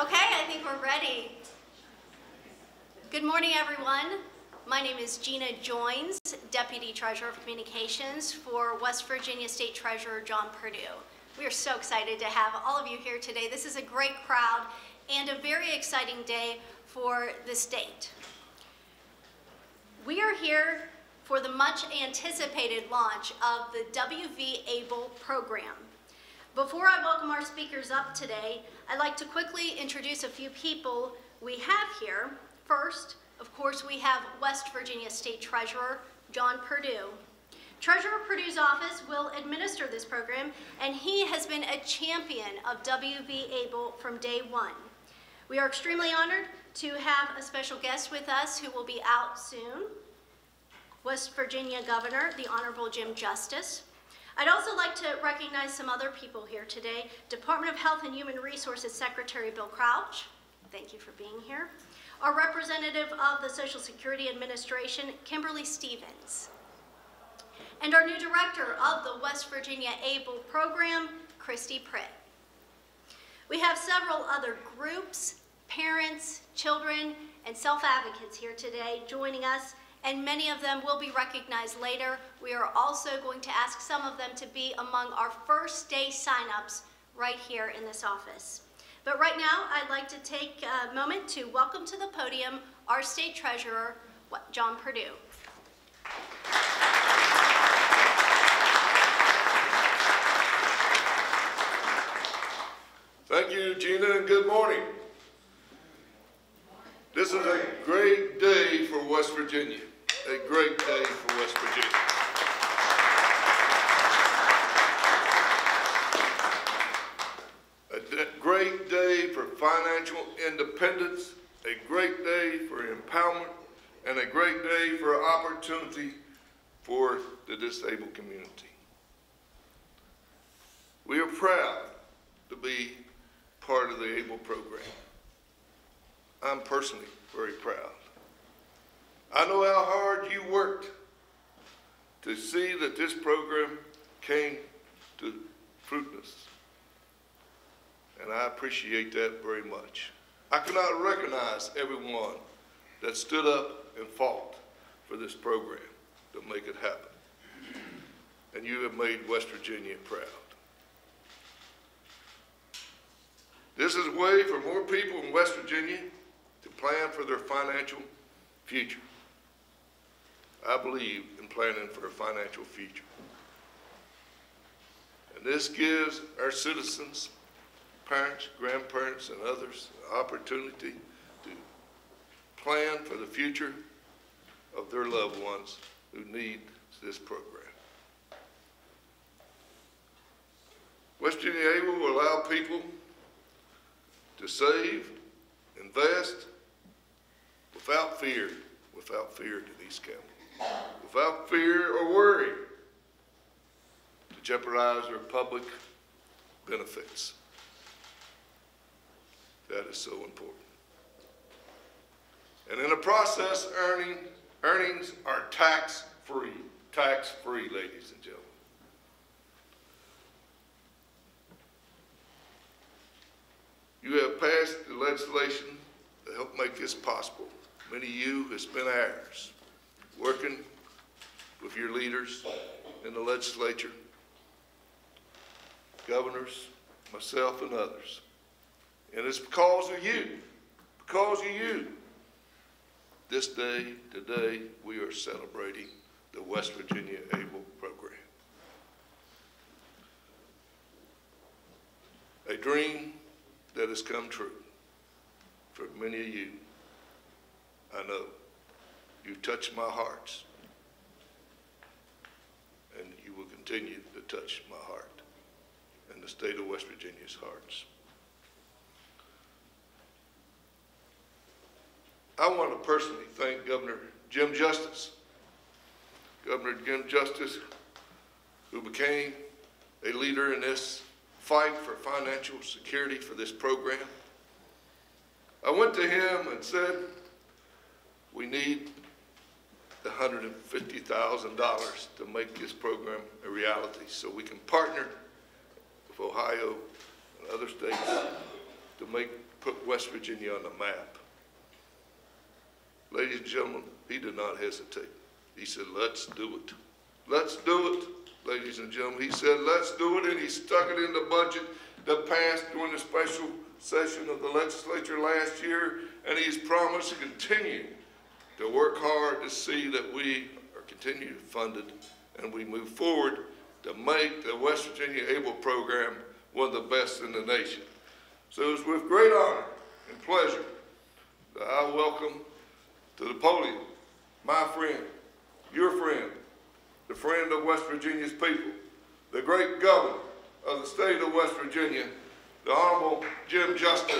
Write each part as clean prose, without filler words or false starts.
Okay, I think we're ready. Good morning, everyone. My name is Gina Joins, Deputy Treasurer of Communications for West Virginia State Treasurer John Purdue. We are so excited to have all of you here today. This is a great crowd and a very exciting day for the state. We are here for the much anticipated launch of the WVABLE program. Before I welcome our speakers up today, I'd like to quickly introduce a few people we have here. First, of course, we have West Virginia State Treasurer John Purdue. Treasurer Purdue's office will administer this program, and he has been a champion of WVABLE from day one. We are extremely honored to have a special guest with us who will be out soon, West Virginia Governor, the Honorable Jim Justice. I'd also like to recognize some other people here today. Department of Health and Human Resources Secretary Bill Crouch, thank you for being here. Our representative of the Social Security Administration, Kimberly Stevens. And our new director of the West Virginia ABLE program, Christy Pritt. We have several other groups, parents, children, and self-advocates here today joining us, and many of them will be recognized later. We are also going to ask some of them to be among our first day signups right here in this office. But right now, I'd like to take a moment to welcome to the podium our State Treasurer, John Purdue. Thank you, Gina, and good morning. This is a great day for West Virginia. A great day for West Virginia. A great day for financial independence, a great day for empowerment, and a great day for opportunity for the disabled community. We are proud to be part of the ABLE program. I'm personally very proud. I know how hard you worked to see that this program came to fruitfulness, and I appreciate that very much. I cannot recognize everyone that stood up and fought for this program to make it happen, and you have made West Virginia proud. This is a way for more people in West Virginia to plan for their financial future. I believe in planning for a financial future. And this gives our citizens, parents, grandparents, and others the opportunity to plan for the future of their loved ones who need this program. West Virginia ABLE will allow people to save, invest, without fear to these counties. Without fear or worry to jeopardize their public benefits. That is so important. And in the process, earnings are tax-free, ladies and gentlemen. You have passed the legislation to help make this possible. Many of you have spent hours working with your leaders in the legislature, governors, myself, and others. And it's because of you, this day, today, we are celebrating the West Virginia ABLE program. A dream that has come true for many of you. I know. You touched my hearts, and you will continue to touch my heart and the state of West Virginia's hearts. I want to personally thank Governor Jim Justice. Governor Jim Justice, who became a leader in this fight for financial security for this program. I went to him and said, we need the $150,000 to make this program a reality so we can partner with Ohio and other states to make put West Virginia on the map. Ladies and gentlemen, he did not hesitate. He said, let's do it. Let's do it, ladies and gentlemen. He said, let's do it, and he stuck it in the budget that passed during the special session of the legislature last year, and he's promised to continue to work hard to see that we are continued funded and we move forward to make the West Virginia ABLE program one of the best in the nation. So it's with great honor and pleasure that I welcome to the podium my friend, your friend, the friend of West Virginia's people, the great governor of the state of West Virginia, the Honorable Jim Justice.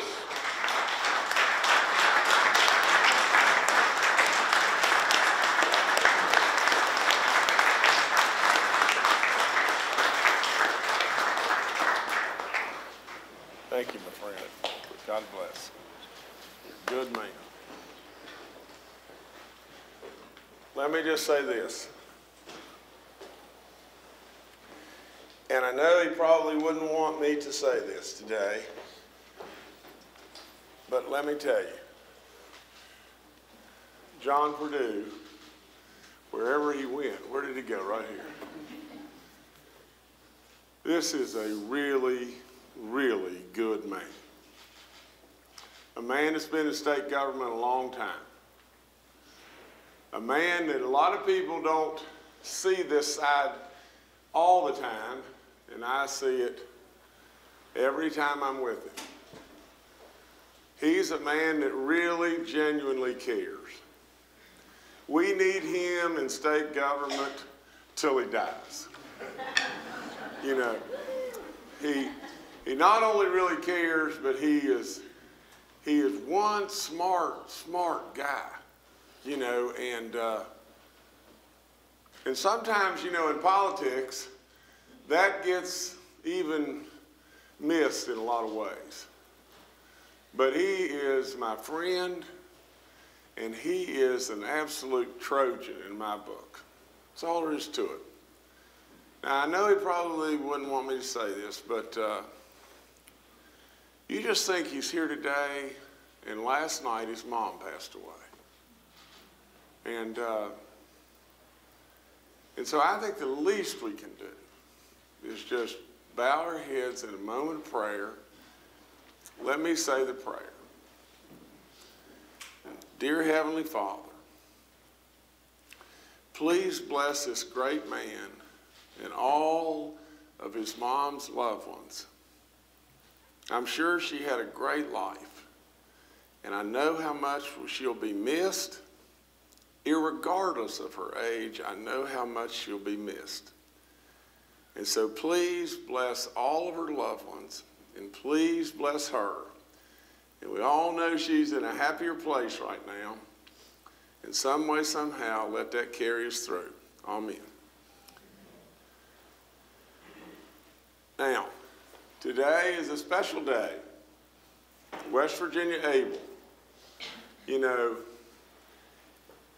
Thank you, my friend. God bless. You're a good man. Let me just say this. And I know he probably wouldn't want me to say this today, but let me tell you, John Purdue, wherever he went, where did he go? Right here. This is a really, really good man. A man that's been in state government a long time. A man that a lot of people don't see this side all the time, and I see it every time I'm with him. He's a man that really, genuinely cares. We need him in state government till he dies. You know, he not only really cares, but he is one smart guy, you know, and sometimes, you know, in politics, that gets even missed in a lot of ways. But he is my friend, and he is an absolute Trojan in my book. That's all there is to it. Now, I know he probably wouldn't want me to say this, but you just think he's here today, and last night his mom passed away. And so I think the least we can do is just bow our heads in a moment of prayer. Let me say the prayer. Dear Heavenly Father, please bless this great man and all of his mom's loved ones. I'm sure she had a great life, and I know how much she'll be missed. Irregardless of her age, I know how much she'll be missed. And so please bless all of her loved ones, and please bless her. And we all know she's in a happier place right now. In some way, somehow, let that carry us through. Amen. Now, today is a special day. West Virginia ABLE. You know,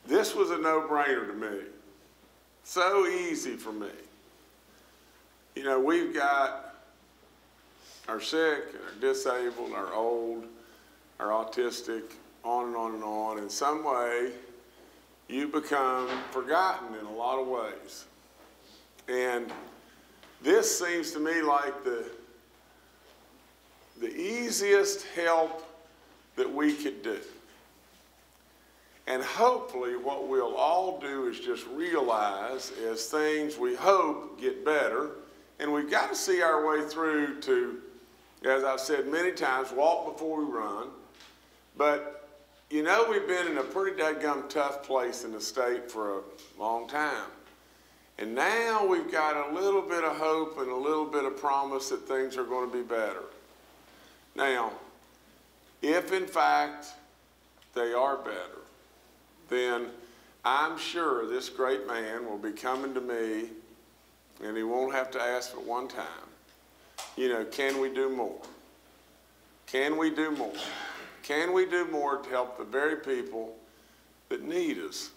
this was a no-brainer to me. So easy for me. You know, we've got our sick, and our disabled, and our old, our autistic, on and on and on. In some way, you become forgotten in a lot of ways. And this seems to me like the easiest help that we could do. And hopefully what we'll all do is just realize as things we hope get better, and we've got to see our way through to, as I've said many times, walk before we run. But, you know, we've been in a pretty dadgum tough place in the state for a long time. And now we've got a little bit of hope and a little bit of promise that things are going to be better. Now, if in fact they are better, then I'm sure this great man will be coming to me, and he won't have to ask for one time, you know, can we do more? Can we do more? Can we do more to help the very people that need us?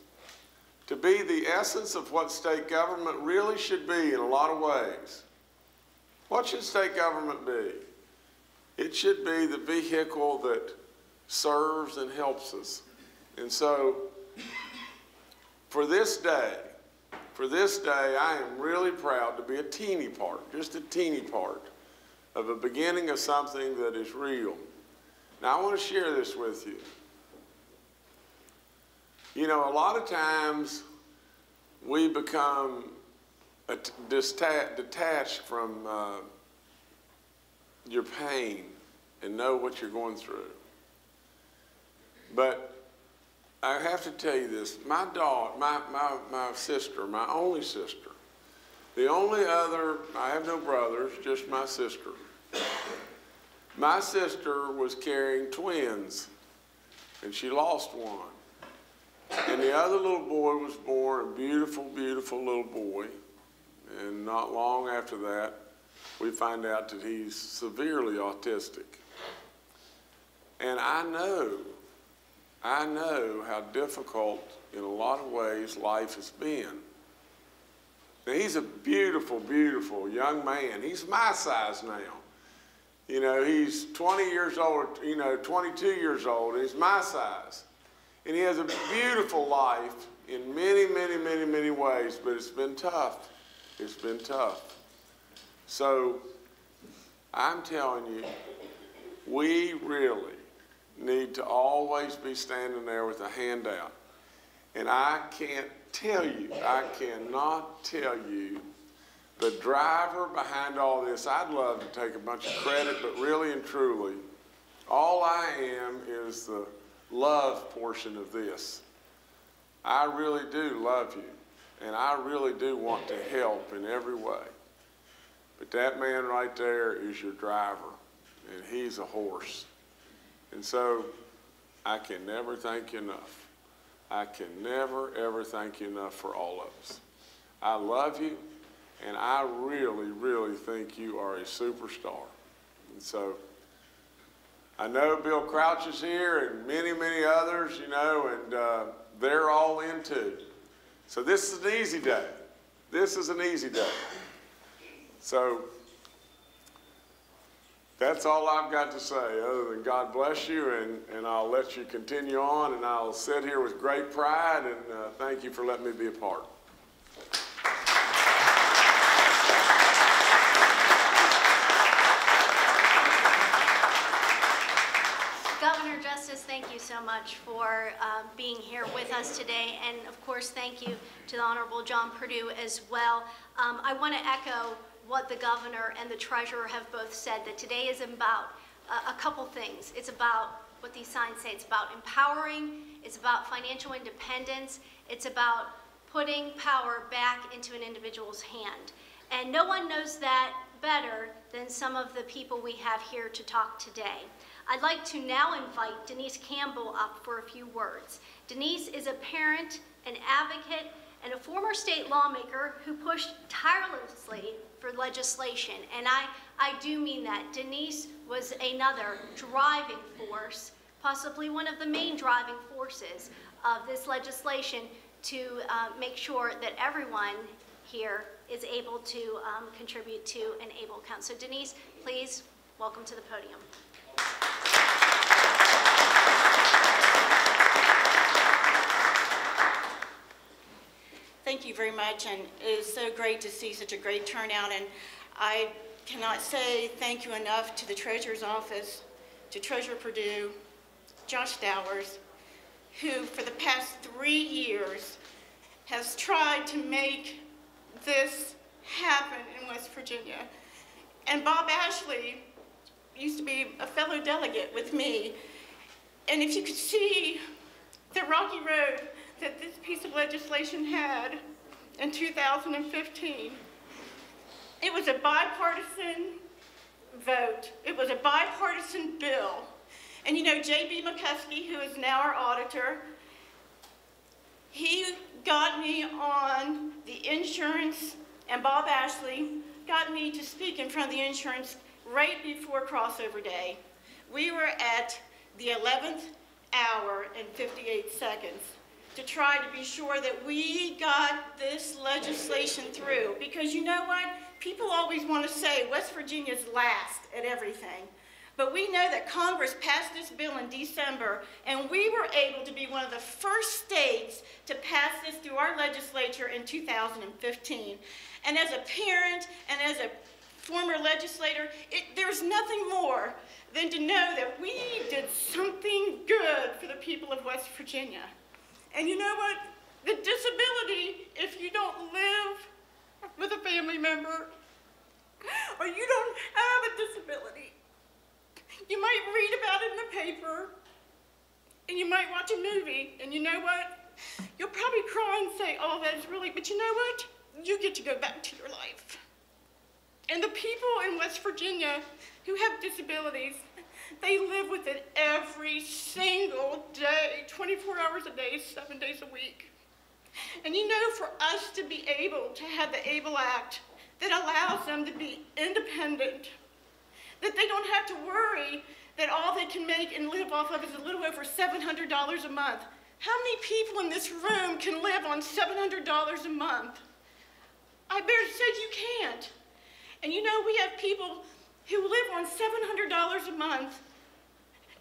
To be the essence of what state government really should be in a lot of ways. What should state government be? It should be the vehicle that serves and helps us. And so, for this day, I am really proud to be a teeny part, just a teeny part, of a beginning of something that is real. Now, I want to share this with you. You know, a lot of times we become detached from your pain and know what you're going through. But I have to tell you this, my sister, my only sister, the only other, I have no brothers, just my sister. My sister was carrying twins, and she lost one. And the other little boy was born, a beautiful, beautiful little boy. And not long after that, we find out that he's severely autistic. And I know how difficult, in a lot of ways, life has been. Now, he's a beautiful, beautiful young man. He's my size now. You know, he's 20 years old, 22 years old. He's my size. And he has a beautiful life in many, many, many, many ways, but it's been tough. It's been tough. So, I'm telling you, we really need to always be standing there with a hand out. And I cannot tell you, the driver behind all this. I'd love to take a bunch of credit, but really and truly, all I am is the love portion of this. I really do love you, and I really do want to help in every way. But that man right there is your driver, and he's a horse. And so I can never thank you enough. I can never, ever thank you enough for all of us. I love you, and I really, really think you are a superstar. And so I know Bill Crouch is here and many, many others, and they're all in too. So this is an easy day. This is an easy day. So that's all I've got to say, other than God bless you, and I'll let you continue on, and I'll sit here with great pride, and thank you for letting me be a part. Governor Justice, thank you so much for being here with us today, and of course thank you to the Honorable John Purdue as well. I want to echo what the governor and the treasurer have both said, that today is about a couple things. It's about what these signs say. It's about empowering, it's about financial independence, it's about putting power back into an individual's hand. And no one knows that better than some of the people we have here to talk today. I'd like to now invite Denise Campbell up for a few words. Denise is a parent, an advocate, and a former state lawmaker who pushed tirelessly for legislation. And I do mean that. Denise was another driving force, possibly one of the main driving forces of this legislation to make sure that everyone here is able to contribute to an ABLE account. So Denise, please, welcome to the podium. Thank you very much, and it is so great to see such a great turnout, and I cannot say thank you enough to the Treasurer's Office, to Treasurer Purdue, Josh Dowers, who for the past 3 years has tried to make this happen in West Virginia. And Bob Ashley used to be a fellow delegate with me, and if you could see the rocky road that this piece of legislation had in 2015. It was a bipartisan vote. It was a bipartisan bill. And you know, J.B. McCuskey, who is now our auditor, he got me on the insurance, and Bob Ashley got me to speak in front of the insurance right before crossover day. We were at the 11th hour and 58 seconds. To try to be sure that we got this legislation through. Because you know what? People always want to say West Virginia's last at everything. But we know that Congress passed this bill in December, and we were able to be one of the first states to pass this through our legislature in 2015. And as a parent and as a former legislator, there's nothing more than to know that we did something good for the people of West Virginia. And you know what? The disability, if you don't live with a family member, or you don't have a disability, you might read about it in the paper, and you might watch a movie, and you know what? You'll probably cry and say, oh, that is really, but you know what? You get to go back to your life. And the people in West Virginia who have disabilities, they live with it every single day, 24 hours a day, 7 days a week. And you know, for us to be able to have the ABLE Act that allows them to be independent, that they don't have to worry that all they can make and live off of is a little over $700 a month. How many people in this room can live on $700 a month? I better say you can't. And you know, we have people who live on $700 a month,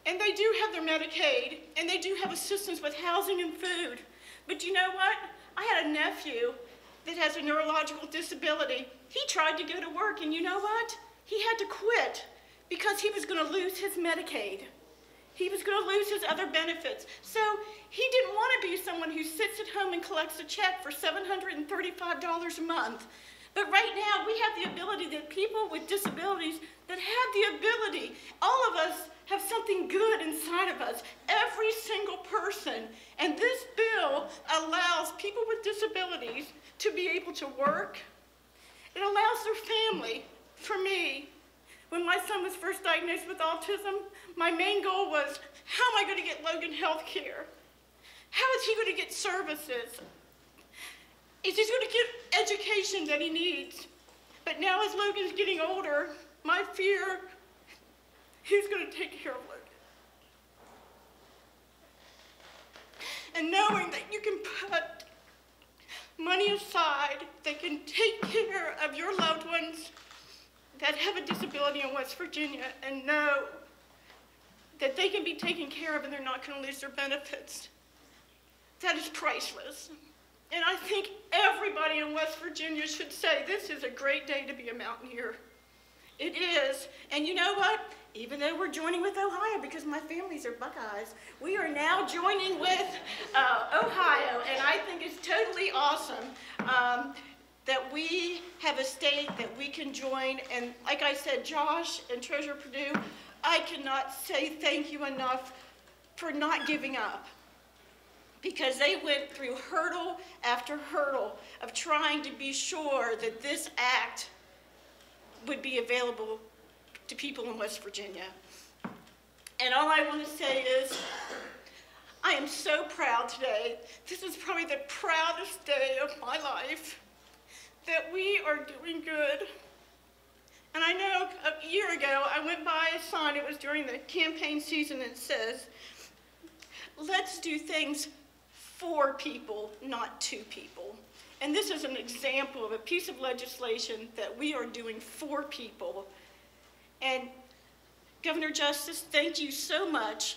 and they do have their Medicaid, and they do have assistance with housing and food. But you know what? I had a nephew that has a neurological disability. He tried to go to work, and you know what? He had to quit because he was going to lose his Medicaid. He was going to lose his other benefits. So he didn't want to be someone who sits at home and collects a check for $735 a month. But right now, we have the ability that people with disabilities that have the ability, all of us have something good inside of us, every single person. And this bill allows people with disabilities to be able to work. It allows their family. For me, when my son was first diagnosed with autism, my main goal was, how am I going to get Logan health care? How is he going to get services? Is he going to get education that he needs? But now as Logan's getting older, my fear, who's going to take care of Logan? And knowing that you can put money aside that can take care of your loved ones that have a disability in West Virginia, and know that they can be taken care of and they're not going to lose their benefits, that is priceless. And I think everybody in West Virginia should say, this is a great day to be a Mountaineer. It is. And you know what? Even though we're joining with Ohio, because my families are Buckeyes, we are now joining with Ohio. And I think it's totally awesome that we have a state that we can join. And like I said, Josh and Treasurer Purdue, I cannot say thank you enough for not giving up, because they went through hurdle after hurdle of trying to be sure that this act would be available to people in West Virginia. And all I want to say is, I am so proud today. This is probably the proudest day of my life, that we are doing good. And I know a year ago, I went by a sign, it was during the campaign season, and it says, let's do things for people, not to people. And this is an example of a piece of legislation that we are doing for people. And Governor Justice, thank you so much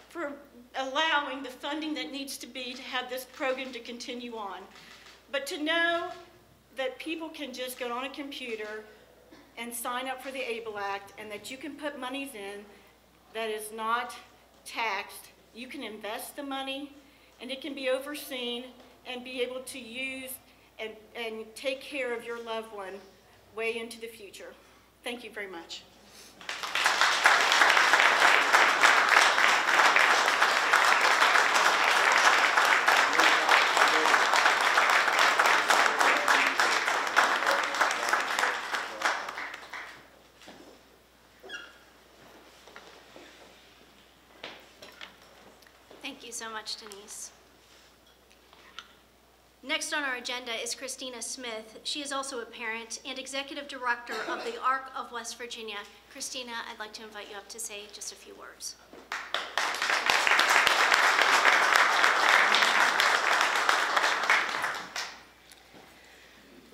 for allowing the funding that needs to be to have this program to continue on. But to know that people can just go on a computer and sign up for the ABLE Act, and that you can put monies in that is not taxed. You can invest the money, and it can be overseen and be able to use and take care of your loved one way into the future. Thank you very much. Thank you so much, Denise. Next on our agenda is Christina Smith. She is also a parent and executive director of the ARC of West Virginia. Christina, I'd like to invite you up to say just a few words.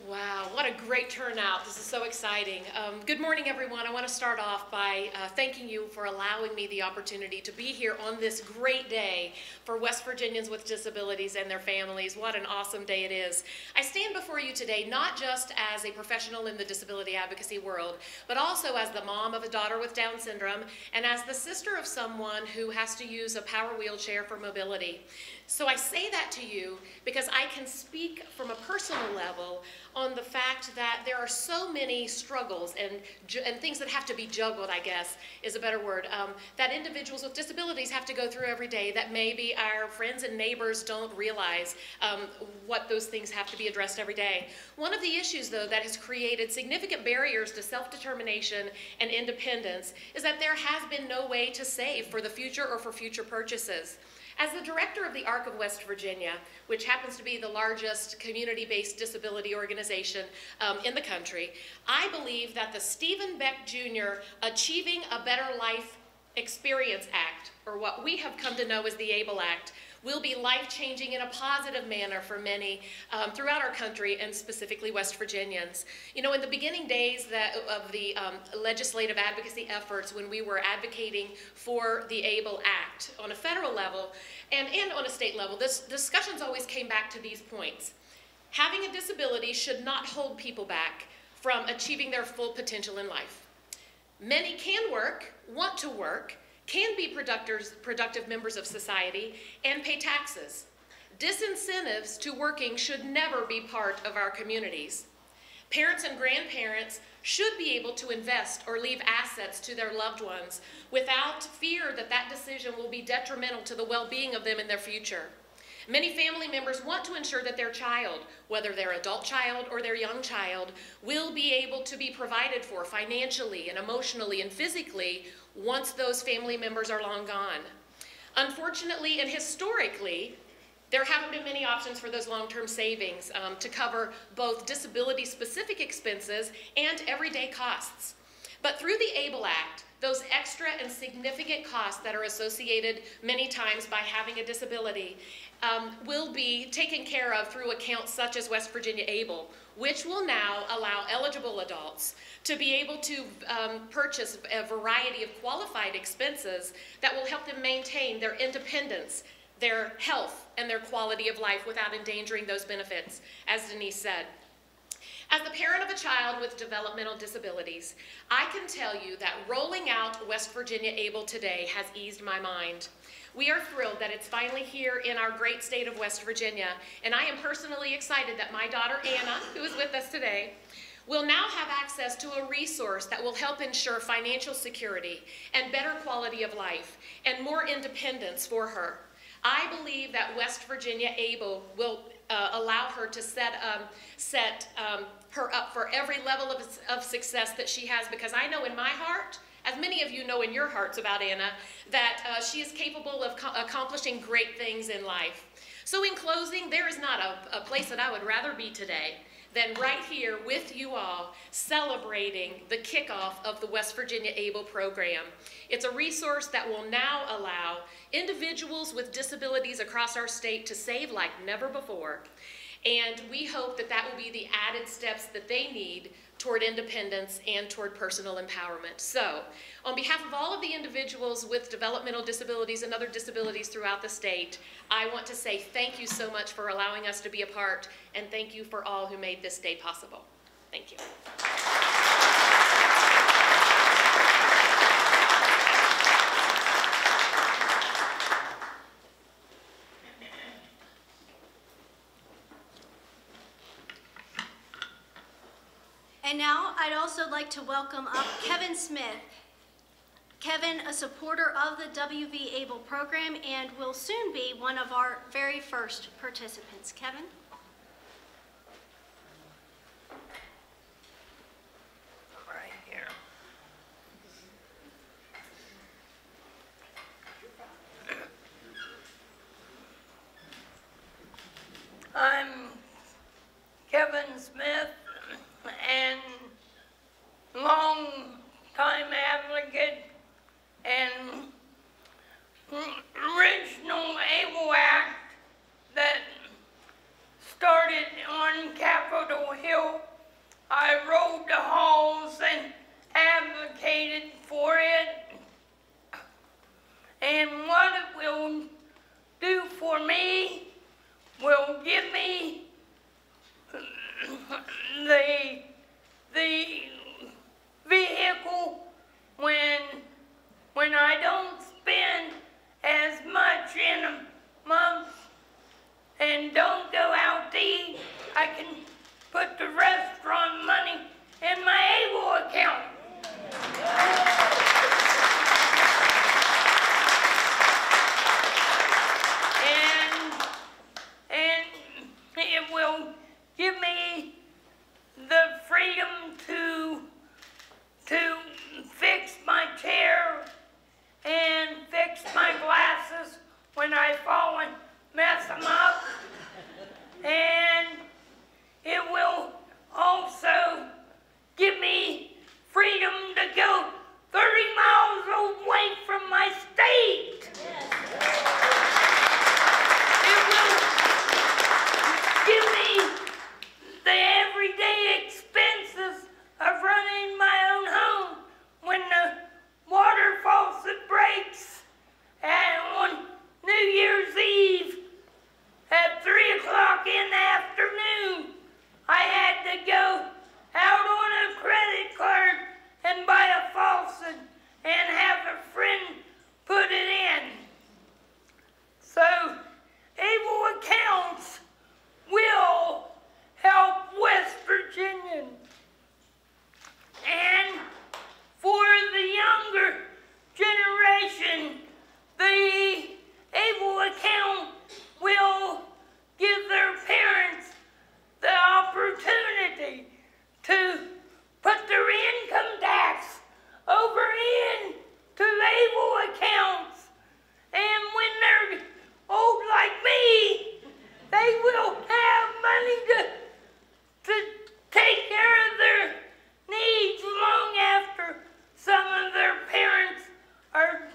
Wow, what a great turnout. This is so exciting. Good morning, everyone. I want to start off by thanking you for allowing me the opportunity to be here on this great day for West Virginians with disabilities and their families. What an awesome day it is. I stand before you today not just as a professional in the disability advocacy world, but also as the mom of a daughter with Down syndrome and as the sister of someone who has to use a power wheelchair for mobility. So I say that to you because I can speak from a personal level on the fact that there are so many struggles and things that have to be juggled, I guess, is a better word, that individuals with disabilities have to go through every day that maybe our friends and neighbors don't realize what those things have to be addressed every day. One of the issues, though, that has created significant barriers to self-determination and independence is that there has been no way to save for the future or for future purchases. As the director of the ARC of West Virginia, which happens to be the largest community-based disability organization in the country, I believe that the Stephen Beck Jr. Achieving a Better Life Experience Act, or what we have come to know as the ABLE Act, will be life-changing in a positive manner for many throughout our country and specifically West Virginians. You know, in the beginning days of the legislative advocacy efforts when we were advocating for the ABLE Act on a federal level and on a state level, this discussions always came back to these points. Having a disability should not hold people back from achieving their full potential in life. Many can work, want to work, can be productive members of society, and pay taxes. Disincentives to working should never be part of our communities. Parents and grandparents should be able to invest or leave assets to their loved ones without fear that that decision will be detrimental to the well-being of them in their future. Many family members want to ensure that their child, whether their adult child or their young child, will be able to be provided for financially and emotionally and physically once those family members are long gone. Unfortunately and historically, there haven't been many options for those long-term savings to cover both disability-specific expenses and everyday costs. But through the ABLE Act, those extra and significant costs that are associated many times by having a disability will be taken care of through accounts such as West Virginia ABLE, which will now allow eligible adults to be able to purchase a variety of qualified expenses that will help them maintain their independence, their health, and their quality of life without endangering those benefits, as Denise said. As the parent of a child with developmental disabilities, I can tell you that rolling out West Virginia ABLE today has eased my mind. We are thrilled that it's finally here in our great state of West Virginia, and I am personally excited that my daughter Anna, who is with us today, will now have access to a resource that will help ensure financial security and better quality of life and more independence for her. I believe that West Virginia ABLE will allow her to set her up for every level of success that she has, because I know in my heart, as many of you know in your hearts about Anna, that she is capable of accomplishing great things in life. So in closing, there is not a place that I would rather be today than right here with you all celebrating the kickoff of the West Virginia ABLE program. It's a resource that will now allow individuals with disabilities across our state to save like never before. And we hope that that will be the added steps that they need toward independence and toward personal empowerment. So, on behalf of all of the individuals with developmental disabilities and other disabilities throughout the state, I want to say thank you so much for allowing us to be a part, and thank you for all who made this day possible. Thank you. And now I'd also like to welcome up Kevin Smith. Kevin, a supporter of the WVABLE program and will soon be one of our very first participants. Kevin? Right here. I'm Kevin Smith, and long-time advocate and original ABLE Act that and what it will do for me will give me the vehicle when I don't spend as much in a month and don't go out to eat. I can put the restaurant money in my ABLE account. And it will give me the freedom to fix my chair and fix my glasses when I fall and mess them up. And it will also give me freedom to go 30 miles away from my state. It will give me the everyday expenses of running my own home when the water faucet breaks and on New Year's Eve at 3 o'clock in the afternoon. I had to go out on a credit card and buy a faucet and have a friend put it in. So, ABLE accounts will help West Virginians. And for the younger generation, the ABLE account will give their parents the opportunity to put their income tax over into ABLE accounts. And when they're old like me, they will have money to take care of their needs long after some of their parents are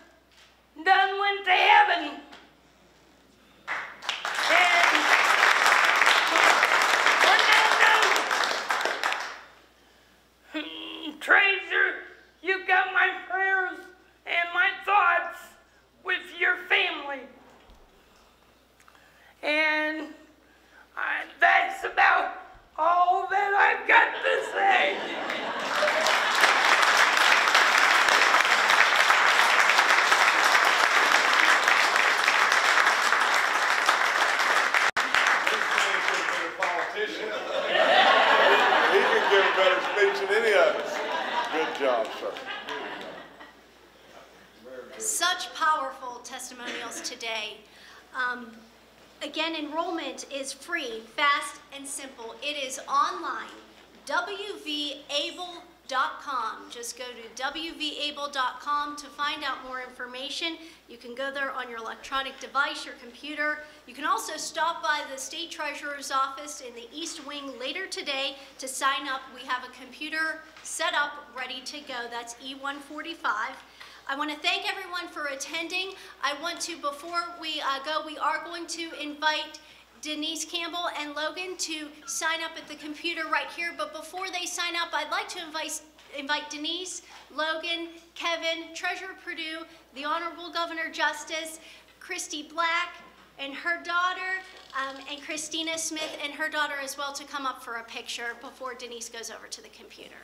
done went to heaven. And on that note, Treasurer, you got my prayers and my thoughts with your family. And that's about all that I've got to say. He can give a better speech than any of us. Good job, sir. Such powerful testimonials today. Again, enrollment is free, fast, and simple. It is online, WVABLE.com. Just go to WVABLE.com to find out more information. You can go there on your electronic device, your computer. You can also stop by the State Treasurer's office in the East Wing later today to sign up. We have a computer set up, ready to go. That's E145. I want to thank everyone for attending. I want to, before we go, we are going to invite Denise Campbell and Logan to sign up at the computer right here. But before they sign up, I'd like to invite Denise, Logan, Kevin, Treasurer Purdue, the Honorable Governor Justice, Christy Black, and her daughter, and Christina Smith and her daughter as well to come up for a picture before Denise goes over to the computer.